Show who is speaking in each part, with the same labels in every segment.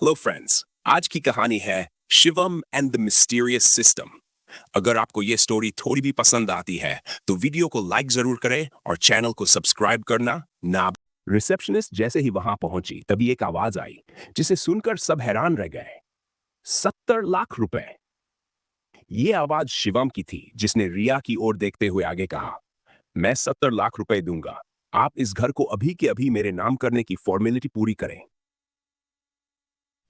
Speaker 1: Hello friends, आज की कहानी है Shivam and the mysterious system. अगर आपको ये स्टोरी थोड़ी भी पसंद आती है तो वीडियो को लाइक जरूर करें और चैनल को सब्सक्राइब करना ना। रिसेप्शनिस्ट जैसे ही वहां पहुंची तभी एक आवाज आई जिसे सुनकर सब हैरान रह गए। 70 लाख रुपए। ये आवाज शिवम की थी जिसने रिया की ओर देखते हुए आगे कहा, मैं 70 लाख रुपए दूंगा। आप इस घर को अभी के अभी मेरे नाम करने की फॉर्मेलिटी पूरी करें।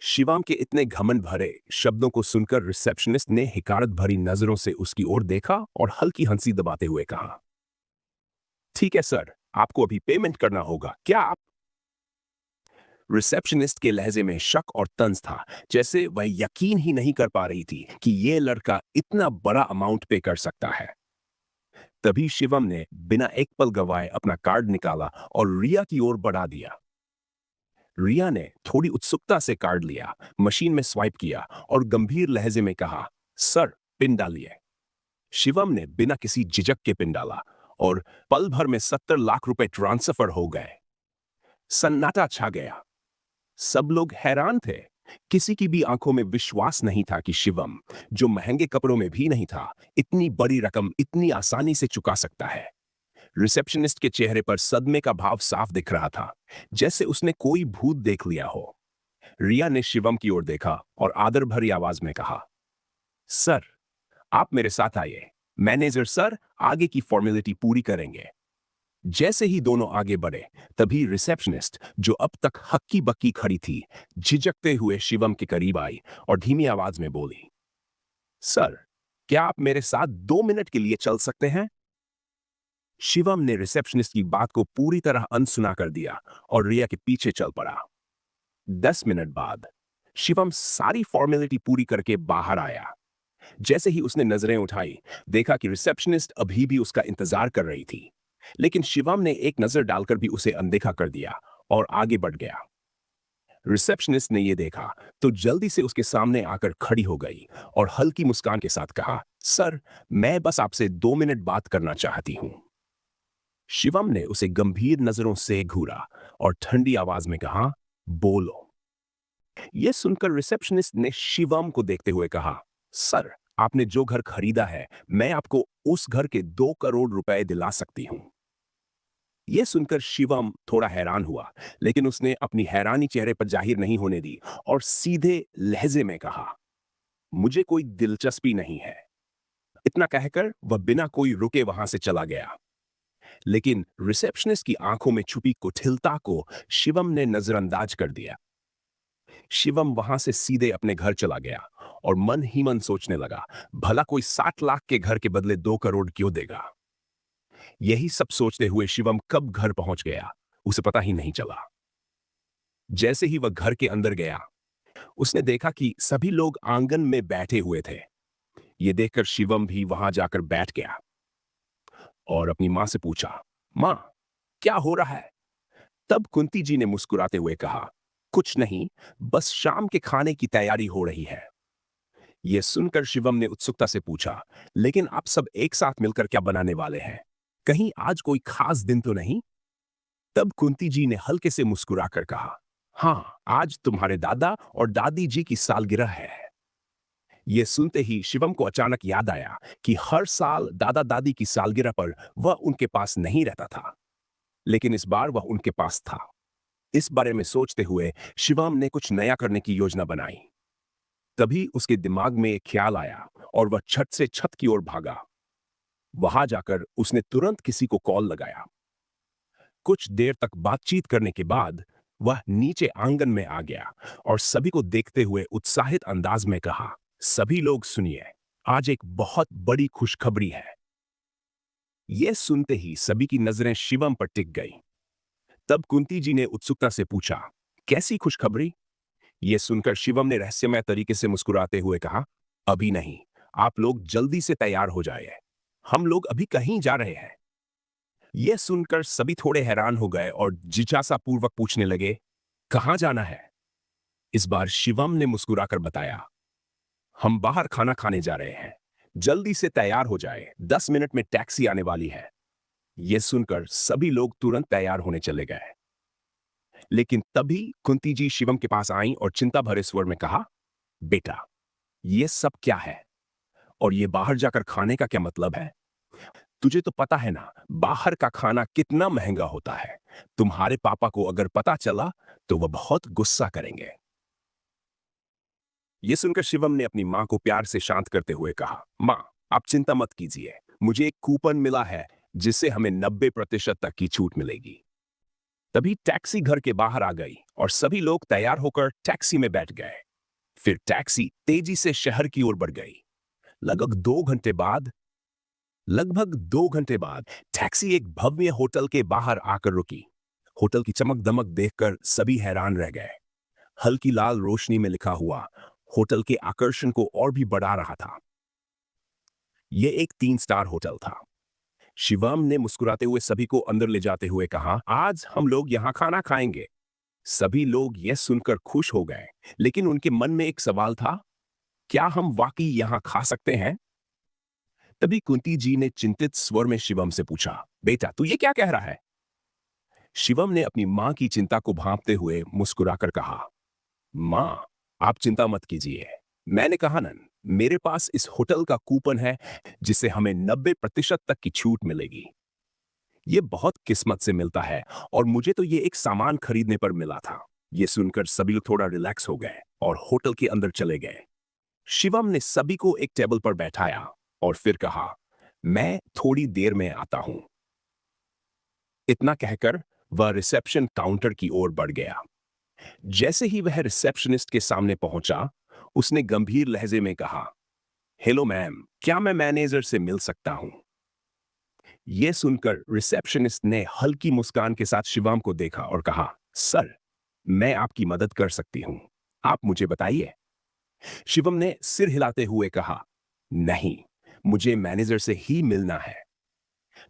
Speaker 1: शिवम के इतने घमंड भरे शब्दों को सुनकर रिसेप्शनिस्ट ने हिकारत भरी नजरों से उसकी ओर देखा और हल्की हंसी दबाते हुए कहा, ठीक है सर, आपको अभी पेमेंट करना होगा, क्या आप? रिसेप्शनिस्ट के लहजे में शक और तंज था, जैसे वह यकीन ही नहीं कर पा रही थी कि यह लड़का इतना बड़ा अमाउंट पे कर सकता है। तभी शिवम ने बिना एक पल गवाए अपना कार्ड निकाला और रिया की ओर बढ़ा दिया। रिया ने थोड़ी उत्सुकता से कार्ड लिया, मशीन में स्वाइप किया और गंभीर लहजे में कहा, सर, पिन डालिए। शिवम ने बिना किसी झिझक के पिन डाला और पल भर में 70 लाख रुपए ट्रांसफर हो गए। सन्नाटा छा गया। सब लोग हैरान थे। किसी की भी आंखों में विश्वास नहीं था कि शिवम, जो महंगे कपड़ों में भी नहीं था, इतनी बड़ी रकम इतनी आसानी से चुका सकता है। रिसेप्शनिस्ट के चेहरे पर सदमे का भाव साफ दिख रहा था, जैसे उसने कोई भूत देख लिया हो। रिया ने शिवम की ओर देखा और आदर भरी आवाज में कहा, सर, आप मेरे साथ आइए। मैनेजर सर आगे की फॉर्मेलिटी पूरी करेंगे। जैसे ही दोनों आगे बढ़े तभी रिसेप्शनिस्ट, जो अब तक हक्की बक्की खड़ी थी, झिझकते हुए शिवम के करीब आई और धीमी आवाज में बोली, सर, क्या आप मेरे साथ 2 मिनट के लिए चल सकते हैं? शिवम ने रिसेप्शनिस्ट की बात को पूरी तरह अनसुना कर दिया और रिया के पीछे चल पड़ा। 10 मिनट बाद शिवम सारी फॉर्मेलिटी पूरी करके बाहर आया। जैसे ही उसने नजरें उठाई, देखा कि रिसेप्शनिस्ट अभी भी उसका इंतजार कर रही थी। लेकिन शिवम ने एक नजर डालकर भी उसे अनदेखा कर दिया और आगे बढ़ गया। रिसेप्शनिस्ट ने यह देखा तो जल्दी से उसके सामने आकर खड़ी हो गई और हल्की मुस्कान के साथ कहा, सर, मैं बस आपसे 2 मिनट बात करना चाहती हूं। शिवम ने उसे गंभीर नजरों से घूरा और ठंडी आवाज में कहा, बोलो। यह सुनकर रिसेप्शनिस्ट ने शिवम को देखते हुए कहा, सर, आपने जो घर खरीदा है, मैं आपको उस घर के 2 करोड़ रुपए दिला सकती हूं। यह सुनकर शिवम थोड़ा हैरान हुआ, लेकिन उसने अपनी हैरानी चेहरे पर जाहिर नहीं होने दी और सीधे लहजे में कहा, मुझे कोई दिलचस्पी नहीं है। इतना कहकर वह बिना कोई रुके वहां से चला गया। लेकिन रिसेप्शनिस्ट की आंखों में छुपी कुटिलता को शिवम ने नजरअंदाज कर दिया। शिवम वहां से सीधे अपने घर चला गया और मन ही मन सोचने लगा, भला कोई 60 लाख के घर के बदले 2 करोड़ क्यों देगा। यही सब सोचते हुए शिवम कब घर पहुंच गया, उसे पता ही नहीं चला। जैसे ही वह घर के अंदर गया, उसने देखा कि सभी लोग आंगन में बैठे हुए थे। यह देखकर शिवम भी वहां जाकर बैठ गया और अपनी मां से पूछा, मां, क्या हो रहा है? तब कुंती जी ने मुस्कुराते हुए कहा, कुछ नहीं, बस शाम के खाने की तैयारी हो रही है। यह सुनकर शिवम ने उत्सुकता से पूछा, लेकिन आप सब एक साथ मिलकर क्या बनाने वाले हैं? कहीं आज कोई खास दिन तो नहीं? तब कुंती जी ने हल्के से मुस्कुराकर कहा, हाँ, आज तुम्हारे दादा और दादी जी की सालगिरह है। यह सुनते ही शिवम को अचानक याद आया कि हर साल दादा दादी की सालगिरह पर वह उनके पास नहीं रहता था, लेकिन इस बार वह उनके पास था। इस बारे में सोचते हुए शिवम ने कुछ नया करने की योजना बनाई। तभी उसके दिमाग में एक ख्याल आया और वह छत से छत की ओर भागा। वहां जाकर उसने तुरंत किसी को कॉल लगाया। कुछ देर तक बातचीत करने के बाद वह नीचे आंगन में आ गया और सभी को देखते हुए उत्साहित अंदाज में कहा, सभी लोग सुनिए, आज एक बहुत बड़ी खुशखबरी है। यह सुनते ही सभी की नजरें शिवम पर टिक गई। तब कुंती जी ने उत्सुकता से पूछा, कैसी खुशखबरी? यह सुनकर शिवम ने रहस्यमय तरीके से मुस्कुराते हुए कहा, अभी नहीं, आप लोग जल्दी से तैयार हो जाइए, हम लोग अभी कहीं जा रहे हैं। यह सुनकर सभी थोड़े हैरान हो गए और जिज्ञासा पूर्वक पूछने लगे, कहां जाना है? इस बार शिवम ने मुस्कुराकर बताया, हम बाहर खाना खाने जा रहे हैं, जल्दी से तैयार हो जाए, 10 मिनट में टैक्सी आने वाली है। यह सुनकर सभी लोग तुरंत तैयार होने चले गए। लेकिन तभी कुंती जी शिवम के पास आई और चिंता भरे स्वर में कहा, बेटा, ये सब क्या है? और ये बाहर जाकर खाने का क्या मतलब है? तुझे तो पता है ना, बाहर का खाना कितना महंगा होता है। तुम्हारे पापा को अगर पता चला तो वह बहुत गुस्सा करेंगे। ये सुनकर शिवम ने अपनी मां को प्यार से शांत करते हुए कहा, मां, आप चिंता मत कीजिए, मुझे एक कूपन मिला है जिससे हमें 90% तक की छूट मिलेगी। तभी टैक्सी घर के बाहर आ गई और सभी लोग तैयार होकर टैक्सी में बैठ गए। फिर टैक्सी तेजी से शहर की ओर बढ़ गई। लगभग 2 घंटे बाद लगभग 2 घंटे बाद टैक्सी एक भव्य होटल के बाहर आकर रुकी। होटल की चमक दमक देखकर सभी हैरान रह गए। हल्की लाल रोशनी में लिखा हुआ होटल के आकर्षण को और भी बढ़ा रहा था। यह एक 3 स्टार होटल था। शिवम ने मुस्कुराते हुए सभी को अंदर ले जाते हुए कहा, आज हम लोग यहाँ खाना खाएंगे। सभी लोग यह सुनकर खुश हो गए, लेकिन उनके मन में एक सवाल था, क्या हम वाकई यहाँ खा सकते हैं? तभी कुंती जी ने चिंतित स्वर में शिवम से पूछा, बेटा, तू ये क्या कह रहा है? शिवम ने अपनी मां की चिंता को भांपते हुए मुस्कुराकर कहा, मां, आप चिंता मत कीजिए। मैंने कहा ना, मेरे पास इस होटल का कूपन है जिससे हमें 90% तक की छूट मिलेगी। ये बहुत किस्मत से मिलता है और मुझे तो ये एक सामान खरीदने पर मिला था। ये सुनकर सभी लोग थोड़ा रिलैक्स हो गए और होटल के अंदर चले गए। शिवम ने सभी को एक टेबल पर बैठाया और फिर कहा, मैं थोड़ी देर में आता हूं। इतना कहकर वह रिसेप्शन काउंटर की ओर बढ़ गया। जैसे ही वह रिसेप्शनिस्ट के सामने पहुंचा, उसने गंभीर लहजे में कहा, हेलो मैम, क्या मैं मैनेजर से मिल सकता हूं? यह सुनकर रिसेप्शनिस्ट ने हल्की मुस्कान के साथ शिवम को देखा और कहा, सर, मैं आपकी मदद कर सकती हूं। आप मुझे बताइए। शिवम ने सिर हिलाते हुए कहा, नहीं, मुझे मैनेजर से ही मिलना है।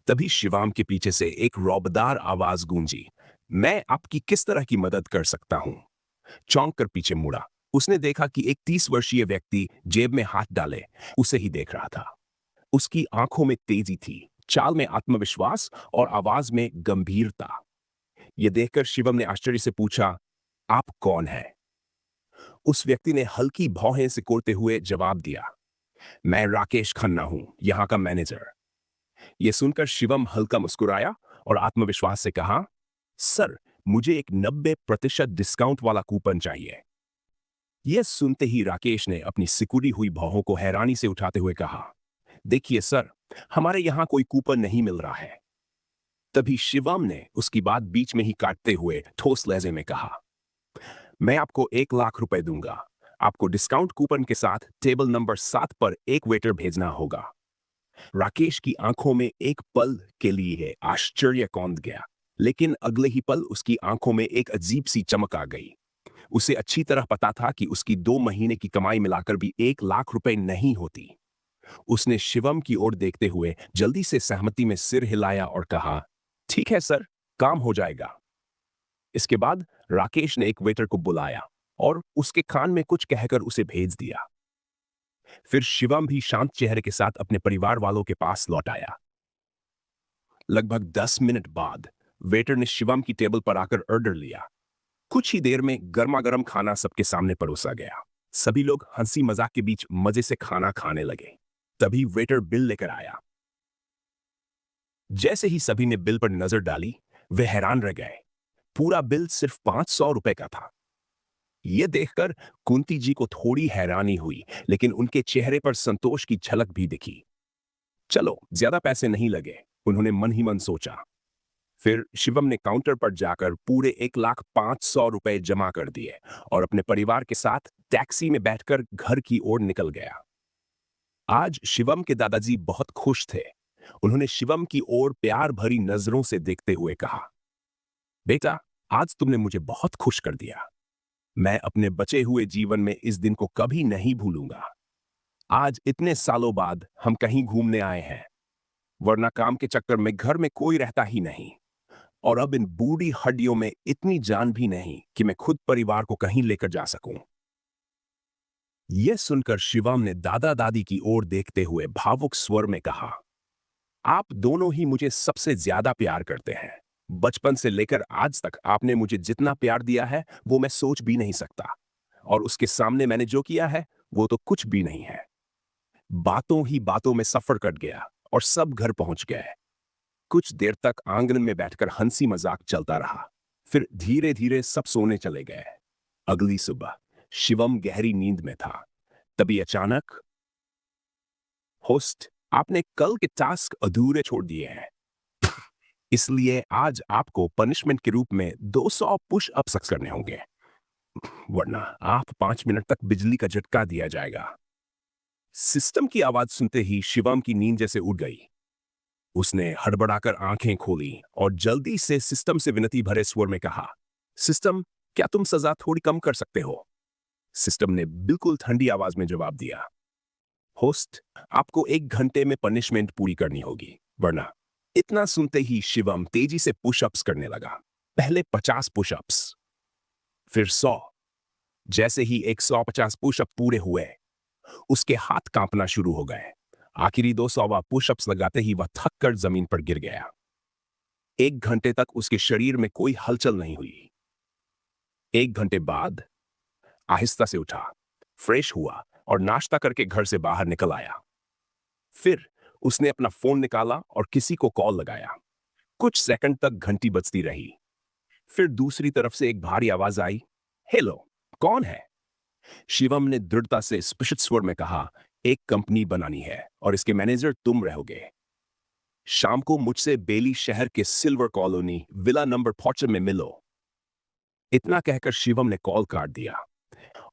Speaker 1: तभी शिवम के पीछे से एक रौबदार आवाज गूंजी, मैं आपकी किस तरह की मदद कर सकता हूं? चौंक कर पीछे मुड़ा। उसने देखा कि एक 30 वर्षीय व्यक्ति जेब में हाथ डाले उसे ही देख रहा था। उसकी आंखों में तेजी थी, चाल में आत्मविश्वास और आवाज में गंभीरता। यह देखकर शिवम ने आश्चर्य से पूछा, आप कौन है? उस व्यक्ति ने हल्की भौहें सिकोड़ते हुए जवाब दिया, मैं राकेश खन्ना हूं, यहां का मैनेजर। यह सुनकर शिवम हल्का मुस्कुराया और आत्मविश्वास से कहा, सर, मुझे एक 90% डिस्काउंट वाला कूपन चाहिए। यह सुनते ही राकेश ने अपनी सिकुड़ी हुई भौहों को हैरानी से उठाते हुए कहा, देखिए सर, हमारे यहां कोई कूपन नहीं मिल रहा है। तभी शिवम ने उसकी बात बीच में ही काटते हुए ठोस लहजे में कहा, मैं आपको 1 लाख रुपए दूंगा। आपको डिस्काउंट कूपन के साथ टेबल नंबर 7 पर एक वेटर भेजना होगा। राकेश की आंखों में एक पल के लिए आश्चर्य कौंध गया, लेकिन अगले ही पल उसकी आंखों में एक अजीब सी चमक आ गई। उसे अच्छी तरह पता था कि उसकी 2 महीने की कमाई मिलाकर भी 1 लाख रुपए नहीं होती। उसने शिवम की ओर देखते हुए जल्दी से सहमति में सिर हिलाया और कहा, ठीक है सर, काम हो जाएगा। इसके बाद राकेश ने एक वेटर को बुलाया और उसके कान में कुछ कहकर उसे भेज दिया। फिर शिवम भी शांत चेहरे के साथ अपने परिवार वालों के पास लौट आया। लगभग 10 मिनट बाद वेटर ने शिवम की टेबल पर आकर ऑर्डर लिया। कुछ ही देर में गर्मा गर्म खाना सबके सामने परोसा गया। सभी लोग हंसी मजाक के बीच मजे से खाना खाने लगे। तभी वेटर बिल लेकर आया। जैसे ही सभी ने बिल पर नजर डाली, वे हैरान रह गए। पूरा बिल सिर्फ 500 रुपए का था। यह देखकर कुंती जी को थोड़ी हैरानी हुई, लेकिन उनके चेहरे पर संतोष की झलक भी दिखी। चलो, ज्यादा पैसे नहीं लगे, उन्होंने मन ही मन सोचा। फिर शिवम ने काउंटर पर जाकर पूरे 1,05,00,000 जमा कर दिए और अपने परिवार के साथ टैक्सी में बैठकर घर की ओर निकल गया। आज शिवम के दादाजी बहुत खुश थे। उन्होंने शिवम की ओर प्यार भरी नजरों से देखते हुए कहा, बेटा, आज तुमने मुझे बहुत खुश कर दिया। मैं अपने बचे हुए जीवन में इस दिन को कभी नहीं भूलूंगा। आज इतने सालों बाद हम कहीं घूमने आए हैं, वरना काम के चक्कर में घर में कोई रहता ही नहीं। और अब इन बूढ़ी हड्डियों में इतनी जान भी नहीं कि मैं खुद परिवार को कहीं लेकर जा सकूं। यह सुनकर शिवम ने दादा दादी की ओर देखते हुए भावुक स्वर में कहा, आप दोनों ही मुझे सबसे ज्यादा प्यार करते हैं। बचपन से लेकर आज तक आपने मुझे जितना प्यार दिया है वो मैं सोच भी नहीं सकता, और उसके सामने मैंने जो किया है वो तो कुछ भी नहीं है। बातों ही बातों में सफर कट गया और सब घर पहुंच गए। कुछ देर तक आंगन में बैठकर हंसी मजाक चलता रहा। फिर धीरे धीरे सब सोने चले गए। अगली सुबह शिवम गहरी नींद में था। तभी अचानक, होस्ट, आपने कल के टास्क अधूरे छोड़ दिए हैं, इसलिए आज आपको पनिशमेंट के रूप में 200 पुश अप्स करने होंगे, वरना आप 5 मिनट तक बिजली का झटका दिया जाएगा। सिस्टम की आवाज सुनते ही शिवम की नींद जैसे उड़ गई। उसने हड़बड़ाकर आंखें खोली और जल्दी से सिस्टम से विनती भरे स्वर में कहा, सिस्टम, क्या तुम सजा थोड़ी कम कर सकते हो? सिस्टम ने बिल्कुल ठंडी आवाज में जवाब दिया, होस्ट, आपको 1 घंटे में पनिशमेंट पूरी करनी होगी, वरना। इतना सुनते ही शिवम तेजी से पुशअप्स करने लगा। पहले 50 पुशअप्स, फिर 100। जैसे ही 150 पुशअप पूरे हुए, उसके हाथ कांपना शुरू हो गए। आखिरी 200वां पुशअप्स लगाते ही वह थक कर जमीन पर गिर गया। 1 घंटे तक उसके शरीर में कोई हलचल नहीं हुई। 1 घंटे बाद आहिस्ता से उठा, फ्रेश हुआ और नाश्ता करके घर से बाहर निकल आया। फिर उसने अपना फोन निकाला और किसी को कॉल लगाया। कुछ सेकंड तक घंटी बजती रही। फिर दूसरी तरफ से एक भारी आवाज आई, हेलो, कौन है? शिवम ने दृढ़ता से स्पष्ट स्वर में कहा, एक कंपनी बनानी है और इसके मैनेजर तुम रहोगे। शाम को मुझसे बेली शहर के सिल्वर कॉलोनी विला नंबर 4 में मिलो। इतना कहकर शिवम ने कॉल काट दिया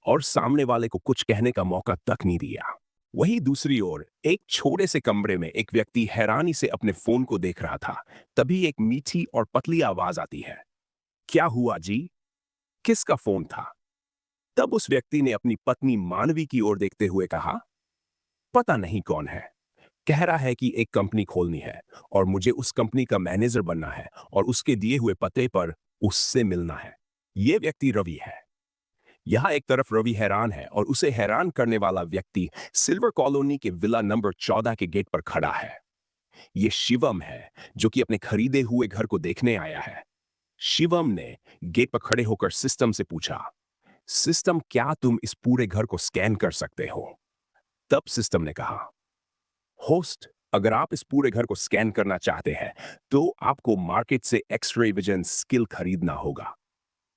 Speaker 1: और सामने वाले को कुछ कहने का मौका तक नहीं दिया। वहीं दूसरी ओर एक छोटे से कमरे में एक व्यक्ति हैरानी से अपने फोन को देख रहा था। तभी एक मीठी और पतली आवाज आती है, क्या हुआ जी? किसका फोन था? तब उस व्यक्ति ने अपनी पत्नी मानवी की ओर देखते हुए कहा, पता नहीं कौन है, कह रहा है कि एक कंपनी खोलनी है और मुझे उस कंपनी का मैनेजर बनना है और उसके दिए हुए पते पर उससे मिलना है। यह व्यक्ति रवि है। यहां एक तरफ रवि हैरान है और उसे हैरान करने वाला व्यक्ति सिल्वर कॉलोनी के विला नंबर 14 के गेट पर खड़ा है। यह शिवम है, जो कि अपने खरीदे हुए घर को देखने आया है। शिवम ने गेट पर खड़े होकर सिस्टम से पूछा, सिस्टम, क्या तुम इस पूरे घर को स्कैन कर सकते हो? तब सिस्टम ने कहा, होस्ट, अगर आप इस पूरे घर को स्कैन करना चाहते हैं तो आपको मार्केट से एक्स-रे विजन स्किल खरीदना होगा।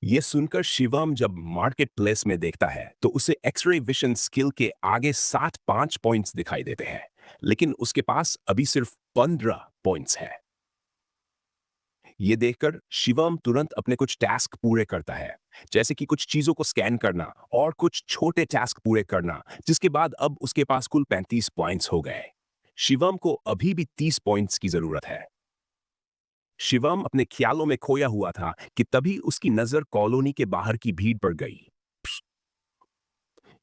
Speaker 1: यह सुनकर शिवम जब मार्केट प्लेस में देखता है तो उसे एक्स-रे विजन स्किल के आगे 65 पॉइंट्स दिखाई देते हैं, लेकिन उसके पास अभी सिर्फ 15 पॉइंट्स है। ये देखकर शिवम तुरंत अपने कुछ टास्क पूरे करता है, जैसे कि कुछ चीजों को स्कैन करना और कुछ छोटे टास्क पूरे करना, जिसके बाद अब उसके पास कुल 35 पॉइंट्स हो गए। शिवम को अभी भी 30 पॉइंट्स की जरूरत है। शिवम अपने ख्यालों में खोया हुआ था कि तभी उसकी नजर कॉलोनी के बाहर की भीड़ पर गई।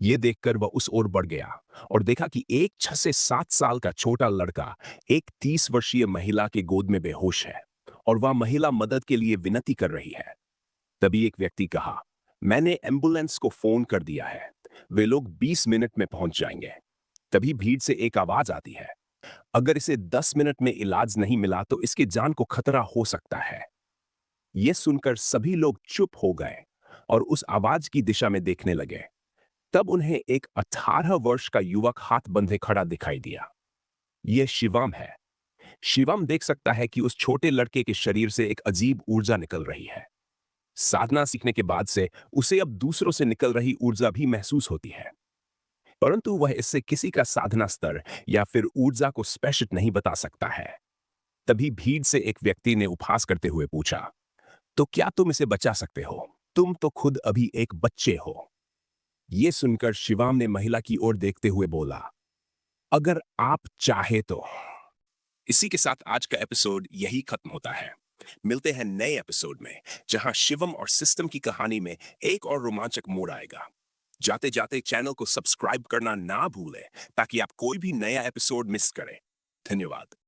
Speaker 1: ये देखकर वह उस ओर बढ़ गया और देखा कि एक 6 से 7 साल का छोटा लड़का एक 30 वर्षीय महिला के गोद में बेहोश है और वह महिला मदद के लिए विनती कर रही है। तभी एक व्यक्ति कहा, मैंने एम्बुलेंस को फोन कर दिया है, वे लोग 20 मिनट में पहुंच जाएंगे। तभी भीड़ से एक आवाज आती है, अगर इसे 10 मिनट में इलाज नहीं मिला तो इसकी जान को खतरा हो सकता है। यह सुनकर सभी लोग चुप हो गए और उस आवाज की दिशा में देखने लगे। तब उन्हें एक 18 वर्ष का युवक हाथ बंधे खड़ा दिखाई दिया। यह शिवम है। शिवम देख सकता है कि उस छोटे लड़के के शरीर से एक अजीब ऊर्जा निकल रही है। साधना सीखने के बाद से उसे अब दूसरों से निकल रही ऊर्जा भी महसूस होती है, परंतु वह इससे किसी का साधना स्तर या फिर ऊर्जा को स्पष्ट नहीं बता सकता है। तभी भीड़ से एक व्यक्ति ने उपहास करते हुए पूछा, तो क्या तुम इसे बचा सकते हो? तुम तो खुद अभी एक बच्चे हो। यह सुनकर शिवम ने महिला की ओर देखते हुए बोला, अगर आप चाहे तो। इसी के साथ आज का एपिसोड यही खत्म होता है। मिलते हैं नए एपिसोड में, जहां शिवम और सिस्टम की कहानी में एक और रोमांचक मोड़ आएगा। जाते जाते चैनल को सब्सक्राइब करना ना भूलें ताकि आप कोई भी नया एपिसोड मिस करें। धन्यवाद।